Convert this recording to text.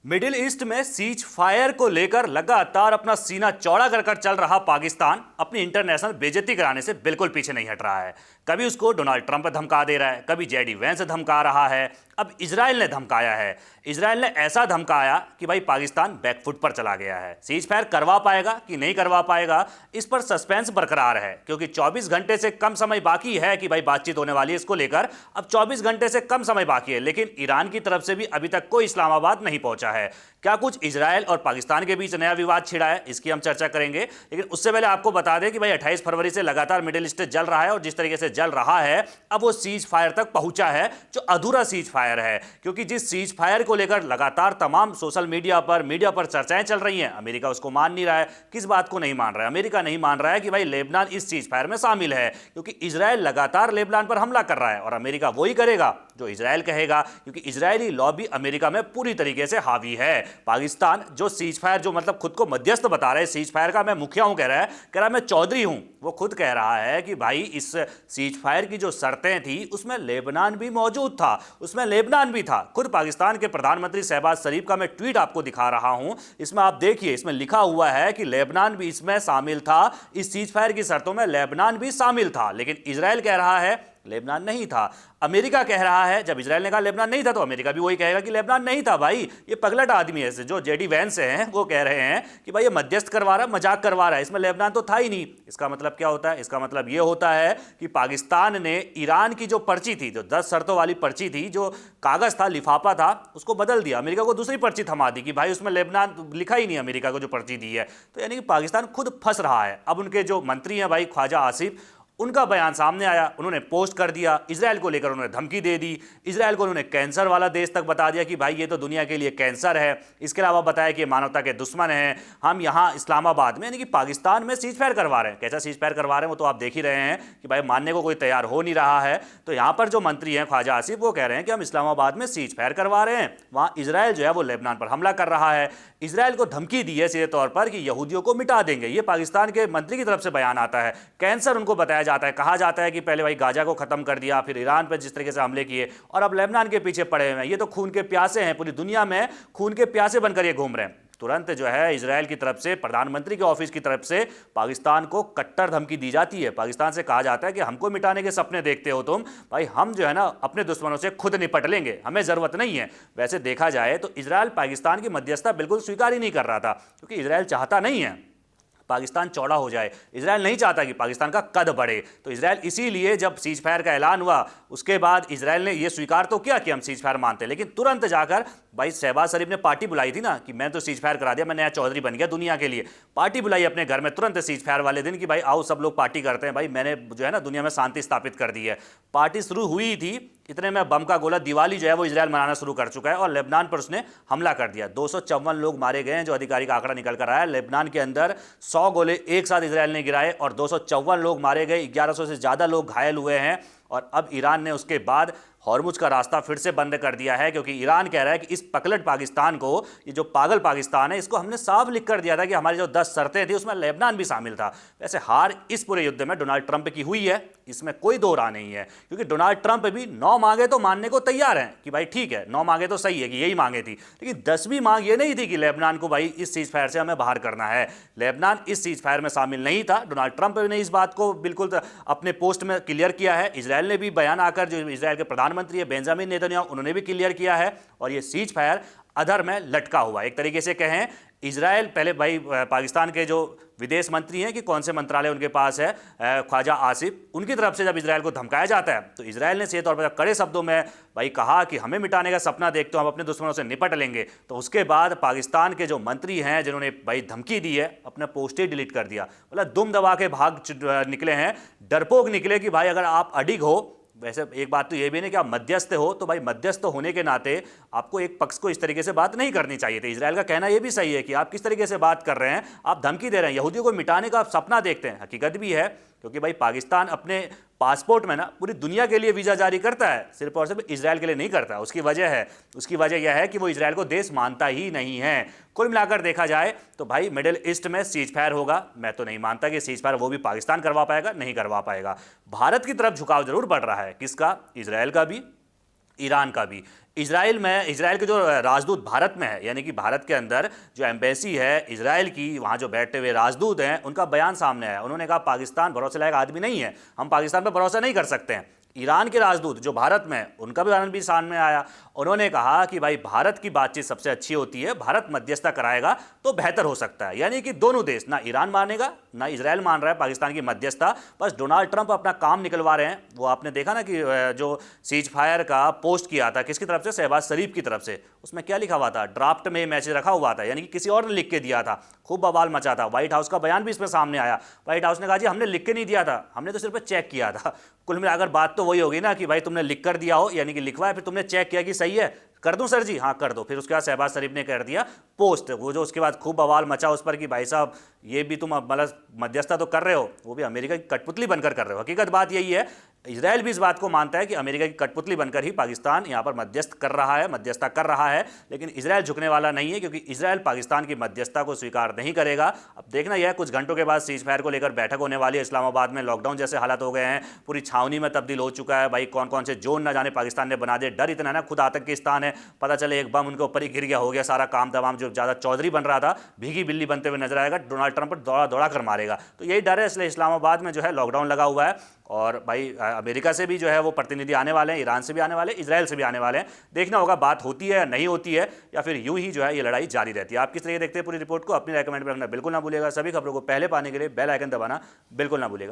Middle east में cease fire को लेकर लगातार अपना सीना चौड़ा कर चल रहा पाकिस्तान अपनी इंटरनेशनल बेइज्जती कराने से बिल्कुल पीछे नहीं हट रहा है। कभी उसको डोनाल्ड ट्रंप धमका दे रहा है, कभी जेडी वेंस धमका रहा है, अब इजराइल ने धमकाया है। इजराइल ने ऐसा धमकाया कि भाई पाकिस्तान बैकफुट पर चला गया है। सीज फायर करवा पाएगा कि नहीं करवा पाएगा, इस पर सस्पेंस बरकरार है, क्योंकि 24 घंटे से कम समय बाकी है कि भाई बातचीत होने वाली है इसको लेकर। अब 24 घंटे से कम समय बाकी है, लेकिन ईरान की तरफ से भी अभी तक कोई इस्लामाबाद नहीं पहुंचा है। क्या कुछ इजराइल और पाकिस्तान के बीच नया विवाद छिड़ा है, इसकी हम चर्चा करेंगे। लेकिन उससे पहले आपको बता दें कि भाई 28 फरवरी से लगातार मिडिल ईस्ट जल रहा है, और जिस तरीके से जल रहा है अब वो सीज फायर तक पहुंचा है, जो अधूरा सीज फायर है। क्योंकि जिस सीज फायर को लेकर लगातार तमाम सोशल मीडिया पर चर्चाएं चल रही हैं, अमेरिका उसको मान नहीं रहा है। किस बात को नहीं मान रहा है? अमेरिका नहीं मान रहा है कि भाई लेबनान इस सीज फायर में शामिल है, क्योंकि इजराइल लगातार लेबनान पर हमला कर रहा है और अमेरिका वही करेगा जो इजराइल कहेगा, क्योंकि इजरायली लॉबी अमेरिका में पूरी तरीके से हावी है। पाकिस्तान जो सीज फायर, जो मतलब खुद को मध्यस्थ बता रहे हैं सीज फायर का, मैं मुखिया हूं, कह रहा है मैं चौधरी हूं। वो खुद कह रहा है कि भाई इस सीज फायर की जो शर्तें थी उसमें लेबनान भी मौजूद था, उसमें लेबनान भी था। खुद पाकिस्तान के प्रधानमंत्री शहबाज शरीफ का मैं ट्वीट आपको दिखा रहा हूं, इसमें आप देखिए, इसमें लिखा हुआ है कि लेबनान भी इसमें शामिल था, इस सीज फायर की शर्तों में लेबनान भी शामिल था। लेकिन इजराइल कह रहा है लेबनान नहीं था। अमेरिका कह रहा है, जब इजराइल ने कहा लेबनान नहीं था तो अमेरिका भी वही कहेगा कि लेबनान नहीं था। भाई ये पगलट आदमी है, जो जेडी वैंस हैं वो कह रहे हैं कि भाई ये मध्यस्थ करवा रहा है, मजाक करवा रहा है, इसमें लेबनान तो था ही नहीं। इसका मतलब क्या होता है? इसका मतलब ये होता है कि पाकिस्तान ने ईरान की जो पर्ची थी, जो 10 शर्तों वाली पर्ची थी, जो कागज था, लिफाफा था, उसको बदल दिया, अमेरिका को दूसरी पर्ची थमा दी कि भाई उसमें लेबनान लिखा ही नहीं, अमेरिका को जो पर्ची दी है। तो यानी कि पाकिस्तान खुद फंस रहा है। अब उनके जो मंत्री हैं भाई ख्वाजा आसिफ, उनका बयान सामने आया, उन्होंने पोस्ट कर दिया, इजराइल को लेकर उन्होंने धमकी दे दी। इजराइल को उन्होंने कैंसर वाला देश तक बता दिया कि भाई ये तो दुनिया के लिए कैंसर है। इसके अलावा बताया कि मानवता के दुश्मन हैं। हम यहाँ इस्लामाबाद में, यानी कि पाकिस्तान में सीज फायर करवा रहे हैं। कैसा सीज फायर करवा रहे हैं वो तो आप देख ही रहे हैं कि भाई मानने को कोई तैयार हो नहीं रहा है। तो यहाँ पर जो मंत्री हैं ख्वाजा आसिफ, वो कह रहे हैं कि हम इस्लामाबाद में सीज फायर करवा रहे हैं, वहाँ इजराइल जो है वो लेबनान पर हमला कर रहा है। इजराइल को धमकी दी है सीधे तौर पर कि यहूदियों को मिटा देंगे। ये पाकिस्तान के मंत्री की तरफ से बयान आता है। कैंसर उनको बताया जाता है, कहा जाता है कि पहले भाई गाजा को खत्म कर दिया, फिर ईरान पर जिस तरीके से हमले किए, और अब लेबनान के पीछे पड़े हुए हैं। ये तो खून के प्यासे हैं, पूरी दुनिया में खून के प्यासे बनकर ये घूम रहे हैं। तुरंत जो है इजराइल की तरफ से, प्रधानमंत्री के ऑफिस की तरफ से पाकिस्तान को कट्टर धमकी दी जाती है। पाकिस्तान से कहा जाता है कि हमको मिटाने के सपने देखते हो तुम, भाई हम जो है ना अपने दुश्मनों से खुद निपट लेंगे, हमें जरूरत नहीं है। वैसे देखा जाए तो इजराइल पाकिस्तान की मध्यस्थता बिल्कुल स्वीकार ही नहीं कर रहा था, क्योंकि इजराइल चाहता नहीं है पाकिस्तान चौड़ा हो जाए। इजराइल नहीं चाहता कि पाकिस्तान का कद बढ़े। तो इजराइल इसीलिए जब सीज फायर का ऐलान हुआ उसके बाद इजराइल ने यह स्वीकार तो किया कि हम सीज फायर मानते हैं, लेकिन तुरंत जाकर भाई शहबाज शरीफ ने पार्टी बुलाई थी ना कि मैं तो सीज फायर करा दिया, मैं नया चौधरी बन गया दुनिया के लिए। पार्टी बुलाई अपने घर में तुरंत सीज फायर वाले दिन कि भाई आओ सब लोग पार्टी करते हैं, भाई मैंने जो है ना दुनिया में शांति स्थापित कर दी है। पार्टी शुरू हुई थी, इतने में बम का गोला, दिवाली जो है वो इजराइल मनाना शुरू कर चुका है और लेबनान पर उसने हमला कर दिया। 254 लोग मारे गए हैं, जो आधिकारिक आंकड़ा निकल कर आया है। लेबनान के अंदर 100 गोले एक साथ इजराइल ने गिराए और 254 लोग मारे गए, 1100 से ज्यादा लोग घायल हुए हैं। और अब ईरान ने उसके बाद हॉर्मुज का रास्ता फिर से बंद कर दिया है, क्योंकि ईरान कह रहा है कि इस पकलट पाकिस्तान को, ये जो पागल पाकिस्तान है, इसको हमने साफ लिख कर दिया था कि हमारी जो 10 शर्तें थी उसमें लेबनान भी शामिल था। वैसे हार इस पूरे युद्ध में डोनाल्ड ट्रंप की हुई है, इसमें कोई दो राह नहीं है, क्योंकि डोनाल्ड ट्रंप भी 9 मांगे तो मानने को तैयार हैं कि भाई ठीक है 9 मांगे तो सही है कि यही मांगे थी, लेकिन 10वीं मांग ये नहीं थी कि लेबनान को भाई इस सीज फायर से हमें बाहर करना है। लेबनान इस सीज फायर में शामिल नहीं था। डोनाल्ड ट्रंप ने इस बात को बिल्कुल अपने पोस्ट में क्लियर किया है। इजराइल ने भी बयान आकर, जो इजराइल के प्रधानमंत्री है बेंजामिन नेतन्याहू, उन्होंने भी क्लियर किया है। और ये सीज फायर अधर में लटका हुआ, एक तरीके से कहें इजराइल पहले भाई पाकिस्तान के जो विदेश मंत्री हैं कि कौन से मंत्रालय उनके पास है, ख्वाजा आसिफ, उनकी तरफ से जब इजराइल को धमकाया जाता है तो इजराइल ने सीधे तौर पर कड़े शब्दों में भाई कहा कि हमें मिटाने का सपना देखते हो, हम अपने दुश्मनों से निपट लेंगे। तो उसके बाद पाकिस्तान के जो मंत्री हैं जिन्होंने भाई धमकी दी है, अपना पोस्ट ही डिलीट कर दिया। मतलब दुम दबा के भाग निकले हैं, डरपोक निकले कि भाई अगर आप अडिग हो। वैसे एक बात तो ये भी नहीं कि आप मध्यस्थ हो, तो भाई मध्यस्थ होने के नाते आपको एक पक्ष को इस तरीके से बात नहीं करनी चाहिए थी। इजराइल का कहना ये भी सही है कि आप किस तरीके से बात कर रहे हैं, आप धमकी दे रहे हैं, यहूदियों को मिटाने का आप सपना देखते हैं। हकीकत भी है, क्योंकि भाई पाकिस्तान अपने पासपोर्ट में ना पूरी दुनिया के लिए वीजा जारी करता है, सिर्फ और सिर्फ इजराइल के लिए नहीं करता। उसकी वजह यह है कि वो इजराइल को देश मानता ही नहीं है। कुल मिलाकर देखा जाए तो भाई मिडिल ईस्ट में सीज फायर होगा। मैं तो नहीं मानता कि सीज फायर वो भी पाकिस्तान करवा पाएगा, नहीं करवा पाएगा। भारत की तरफ झुकाव जरूर बढ़ रहा है, किसका? इजराइल का भी, ईरान का भी। इसराइल के जो राजदूत भारत में है, यानी कि भारत के अंदर जो एम्बेसी है इसराइल की, वहां जो बैठे हुए राजदूत हैं, उनका बयान सामने आया। उन्होंने कहा पाकिस्तान भरोसे लायक आदमी नहीं है, हम पाकिस्तान पर भरोसा नहीं कर सकते हैं। ईरान के राजदूत जो भारत में है, उनका बयान भी सामने आया। उन्होंने कहा कि भाई भारत की बातचीत सबसे अच्छी होती है, भारत मध्यस्थता कराएगा तो बेहतर हो सकता है। यानी कि दोनों देश, ना ईरान मानेगा ना इसराइल मान रहा है पाकिस्तान की मध्यस्थता, बस डोनाल्ड ट्रंप अपना काम निकलवा रहे हैं। वो आपने देखा ना कि जो सीज फायर का पोस्ट किया था किसकी तरफ से, शहबाज शरीफ की तरफ से, उसमें क्या लिखा हुआ था, ड्राफ्ट में मैसेज रखा हुआ था, यानी कि किसी और ने लिख के दिया था। खूब बवाल मचा था। व्हाइट हाउस का बयान भी इसमें सामने आया। व्हाइट हाउस ने कहा जी हमने लिख के नहीं दिया था, हमने तो सिर्फ चेक किया था। कुल मिलाकर बात तो वही होगी ना कि भाई तुमने लिख कर दिया हो, यानी कि लिखवाया, फिर तुमने चेक किया कि सही है, कर दूं सर जी, हाँ कर दो। फिर उसके बाद शहबाज शरीफ ने कर दिया पोस्ट, वो जो उसके बाद खूब बवाल मचा उस पर कि भाई साहब ये भी तुम मतलब मध्यस्थता तो कर रहे हो, वो भी अमेरिका की कठपुतली बनकर कर रहे हो। हकीकत बात यही है, इसराइल भी इस बात को मानता है कि अमेरिका की कठपुतली बनकर ही पाकिस्तान यहाँ पर मध्यस्थ कर रहा है, मध्यस्थता कर रहा है। लेकिन इसराइल झुकने वाला नहीं है, क्योंकि इसराइल पाकिस्तान की मध्यस्थता को स्वीकार नहीं करेगा। अब देखना यह कुछ घंटों के बाद सीज फायर को लेकर बैठक होने वाली है इस्लामाबाद में। लॉकडाउन जैसे हालात हो गए हैं, पूरी छावनी में तब्दील हो चुका है। भाई कौन कौन से जोन ना जाने पाकिस्तान ने बना दिए। डर इतना है ना, खुद आतंकिस्तान है, पता चले एक बम उनके ऊपर ही गिर गया, हो गया सारा काम तमाम। जो ज़्यादा चौधरी बन रहा था भीगी बिल्ली बनते हुए नजर आएगा, डोनाल्ड ट्रंप पर दौड़ा दौड़ा कर मारेगा। तो यही डर है, इसलिए इस्लामाबाद में जो है लॉकडाउन लगा हुआ है। और भाई अमेरिका से भी जो है वो प्रतिनिधि आने वाले हैं, ईरान से भी आने वाले हैं, इसराइल से भी आने वाले हैं। देखना होगा बात होती है या नहीं होती है, या फिर यूं ही जो है ये लड़ाई जारी रहती है। आप किस तरीके देखते हैं पूरी रिपोर्ट को, अपनी रेकमेंड में रखना बिल्कुल ना भूलिएगा। सभी खबरों को पहले पाने के लिए बेल आइकन दबाना बिल्कुल ना भूलिएगा।